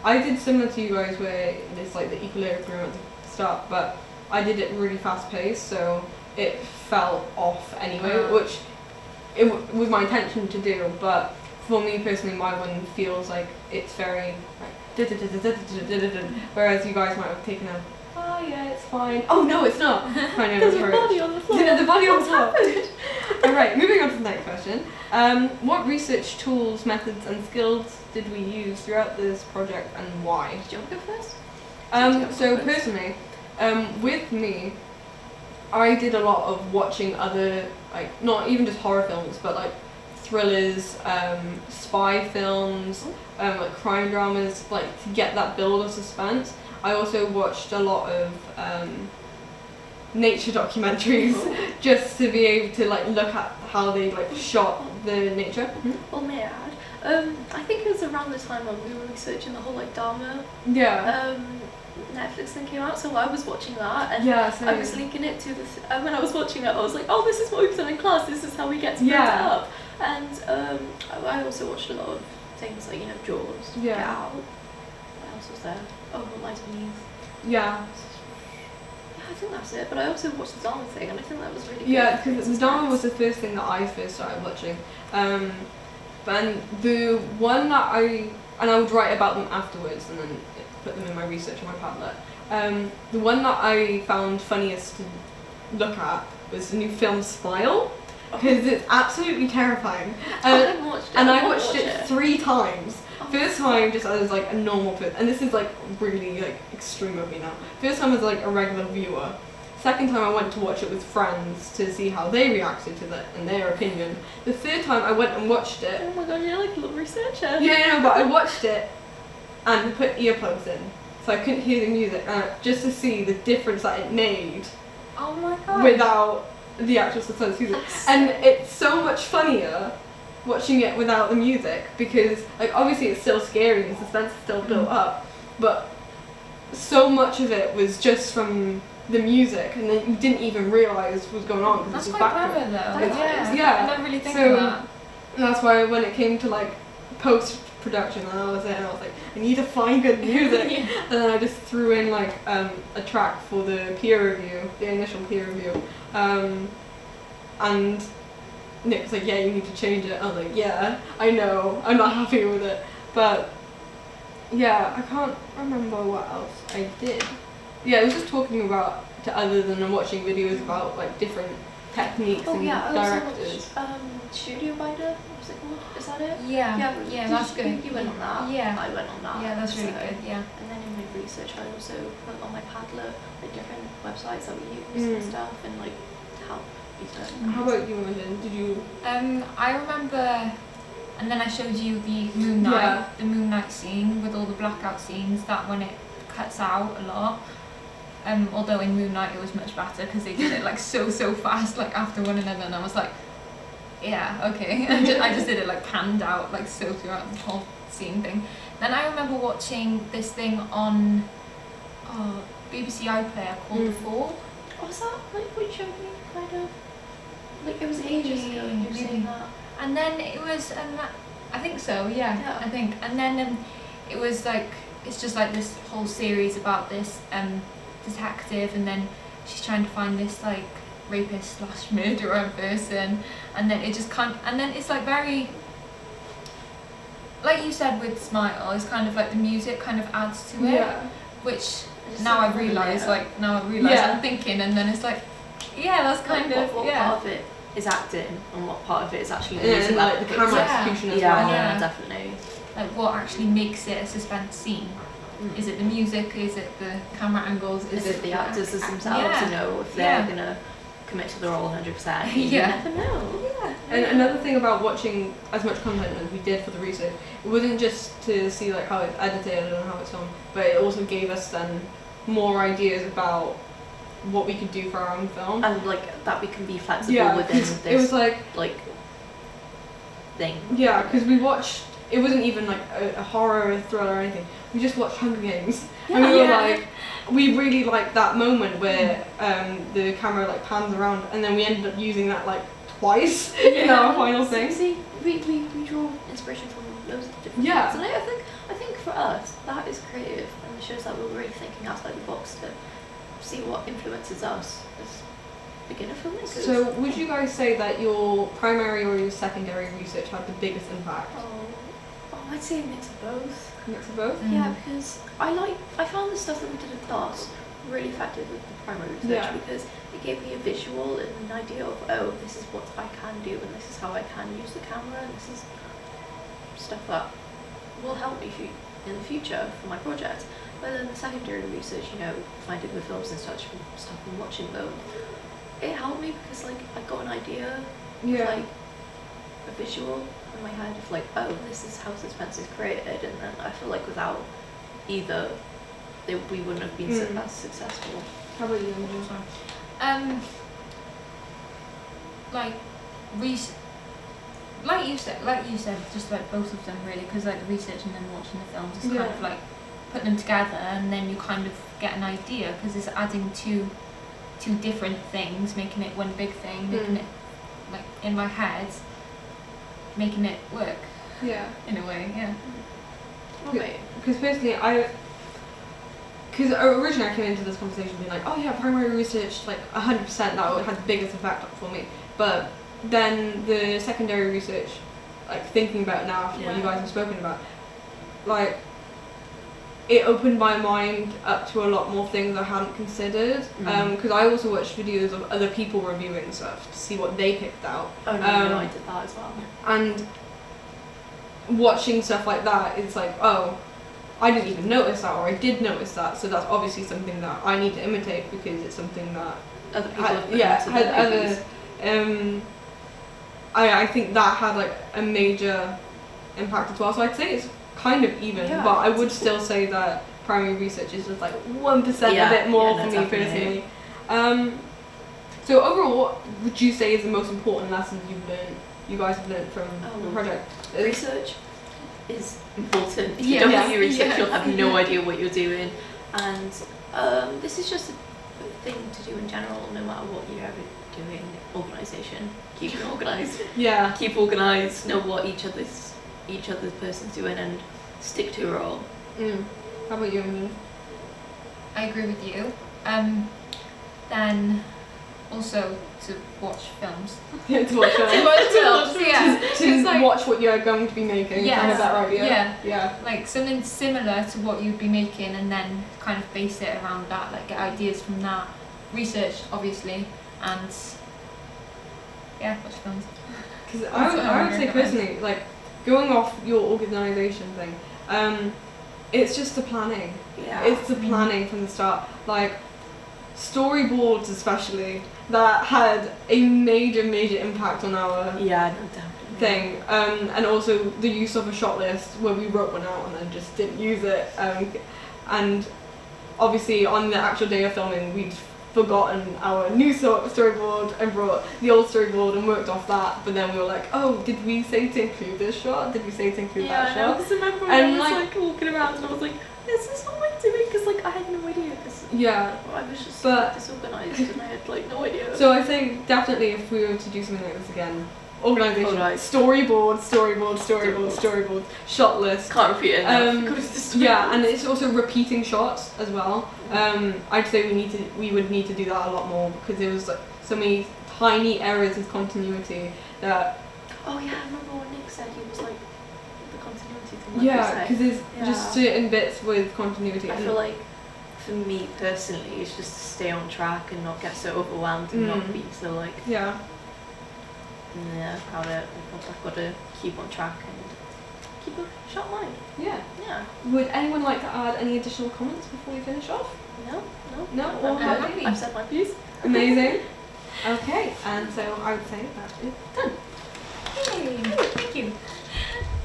I did similar to you guys where there's like the equilibrium at the start, but I did it really fast paced, so it fell off anyway, which it was my intention to do, but for me personally, my one feels like it's very like whereas you guys might have taken a oh yeah, it's fine. Oh no, it's not. I know. There's a body on the floor. Yeah, the body on the floor. What's happened? Alright, moving on to the next question. What research tools, methods and skills did we use throughout this project and why? Do you want to go first? So personally, with me, I did a lot of watching other, like, not even just horror films, but like thrillers, spy films, like crime dramas, like to get that build of suspense. I also watched a lot of nature documentaries just to be able to like look at how they like shot the nature. Well, may I add? I think it was around the time when we were researching the whole like Dharma Netflix thing came out, so I was watching that and I was linking it to the when I was watching it I was like, oh, this is what we've done in class, this is how we get to build it up. And I also watched a lot of things like, you know, Jaws, Get Out. What else was there? Oh, Light Beneath. Yeah, I think that's it, but I also watched the Dharma thing and I think that was really good. Yeah, because the Dharma was the first thing that I first started watching. But the one that I would write about them afterwards and then put them in my research on my Padlet. The one that I found funniest to look at was the new film Smile, because it's absolutely terrifying. I haven't watched it. And I watched it 3 times. First time just as like a normal person, and this is like really like extreme of me now. First time as like a regular viewer. Second time I went to watch it with friends to see how they reacted to it and their opinion. The third time I went and watched it. Oh my god, you're like a little researcher. Yeah, no, but I watched it and put earplugs in, so I couldn't hear the music, just to see the difference that it made. Oh my god. Without the actual suspense music. And it's so much funnier watching it without the music, because like obviously it's still scary and the suspense is still built up, but so much of it was just from the music, and then you didn't even realise what was going on. That's quite clever though. Yeah. I never really think of that. That's why when it came to like post-production, and I was there and I was like, I need to find good music. And then I just threw in like a track for the peer review, the initial peer review, and Nick was like, yeah, you need to change it. I was like, yeah, I know, I'm not happy with it. But yeah, I can't remember what else I did. Yeah, I was just talking about to other than watching videos about like different techniques and directors. I also watched Studio Binder, what's it called? Is that it? Yeah, that's good. You went on that? Yeah. I went on that. Yeah, that's really good, yeah. And then in my research I also put on my Padlet like different websites that we use and stuff, and like to help research. How about you, Imogen? Did you? I remember, and then I showed you the Moon Knight scene with all the blackout scenes, that when it cuts out a lot. Although in Moon Knight it was much better because they did it like so fast, like after one another, and I was like, yeah, okay. I just did it like panned out, like so throughout the whole scene thing. Then I remember watching this thing on BBC iPlayer called The Fall. Was that like what you showed me, kind of? Like it was ages ago you were saying that. And then it was, I think so, yeah. I think. And then it was like, it's just like this whole series about this detective, and then she's trying to find this like rapist / murderer person, and then it just and then it's like very, like you said with Smile, it's kind of like the music kind of adds to it, which now I realise I'm thinking, and then it's like, yeah, that's kind of what part of it is acting and what part of it is actually music, and like the camera execution as well. Yeah, definitely. Like what actually makes it a suspense scene. Is it the music? Is it the camera angles? Is it the actors themselves? You know, if they're gonna commit to the role 100%. You never know. Yeah. And another thing about watching as much content as we did for the research, it wasn't just to see like how it's edited and how it's filmed, but it also gave us then more ideas about what we could do for our own film, and like that we can be flexible within this. It was like thing. Yeah, because we watched. It wasn't even like a horror thriller or anything. We just watched Hunger Games, and we were like, we really liked that moment where the camera like pans around, and then we ended up using that like twice in our final thing. See, we draw inspiration from loads of different things, and I think for us that is creative, and it shows that we're really thinking outside the box to see what influences us as beginner filmmakers. So would you guys say that your primary or your secondary research had the biggest impact? Oh, I'd say a mix of both. Mix of both? Yeah, because I found the stuff that we did in class really effective with the primary research because it gave me a visual and an idea of, oh, this is what I can do and this is how I can use the camera and this is stuff that will help me in the future for my project. But then the secondary research, finding the films and such stuff and watching them, it helped me because like I got an idea of like a visual in my head of like, oh, this is how suspense is created, and then I feel like without either we wouldn't have been as successful. How about you, Imogen? Like you said, just like both of them really, because like research and then watching the films is kind of like put them together, and then you kind of get an idea because it's adding two different things, making it one big thing, making it like in my head, making it work. Yeah. In a way, yeah. Okay. Because personally, because originally I came into this conversation being like, oh yeah, primary research, like 100%, that had the biggest effect for me. But then the secondary research, like thinking about it now after what you guys have spoken about, like it opened my mind up to a lot more things I hadn't considered. Because I also watched videos of other people reviewing stuff to see what they picked out. Oh no, I did that as well. And watching stuff like that, it's like, oh, I didn't even notice that, or I did notice that, so that's obviously something that I need to imitate because it's something that other people have I think that had like a major impact as well. So I'd say it's kind of even, but I would still say that primary research is just like 1% a bit more for me personally. So overall, what would you say is the most important lessons you guys have learned from the project? Research is important. If you don't do your research, you'll have no idea what you're doing. And this is just a thing to do in general, no matter what you're ever doing. Organisation, keep it organised. Keep organised. Know what each other's person's doing, and stick to your role. How about you, Imogen? I agree with you. Then also to watch films. To watch films. To watch what you're going to be making. Kind of that right? Yeah. Like something similar to what you'd be making, and then kind of base it around that. Like get ideas from that. Research, obviously, and watch films. Because I would say personally, like going off your organisation thing, it's just the planning. It's the planning from the start. Like storyboards especially, that had a major impact on our thing. And also the use of a shot list where we wrote one out and then just didn't use it. And obviously on the actual day of filming we'd forgotten our new storyboard and brought the old storyboard and worked off that, but then we were like, oh, did we say to include this shot? Did we say to include that shot? Yeah, I remember when I was like walking around and I was like, this is what I'm doing, because like I had no idea. I was just disorganised and I had like no idea. So I think definitely if we were to do something like this again, organisation, storyboard, shot list. Can't repeat it enough. And it's also repeating shots as well. I'd say we would need to do that a lot more because there was like so many tiny errors with continuity that. Oh yeah, I remember what Nick said. He was like the continuity thing. Because there's just certain bits with continuity. I feel like for me personally, it's just to stay on track and not get so overwhelmed and not be so like. About it. I've got to keep on track and keep a sharp mind. Yeah. Would anyone like to add any additional comments before we finish off? No. All happy? I've said my piece. Amazing. Okay, and so I would say that is done. Yay! Thank you.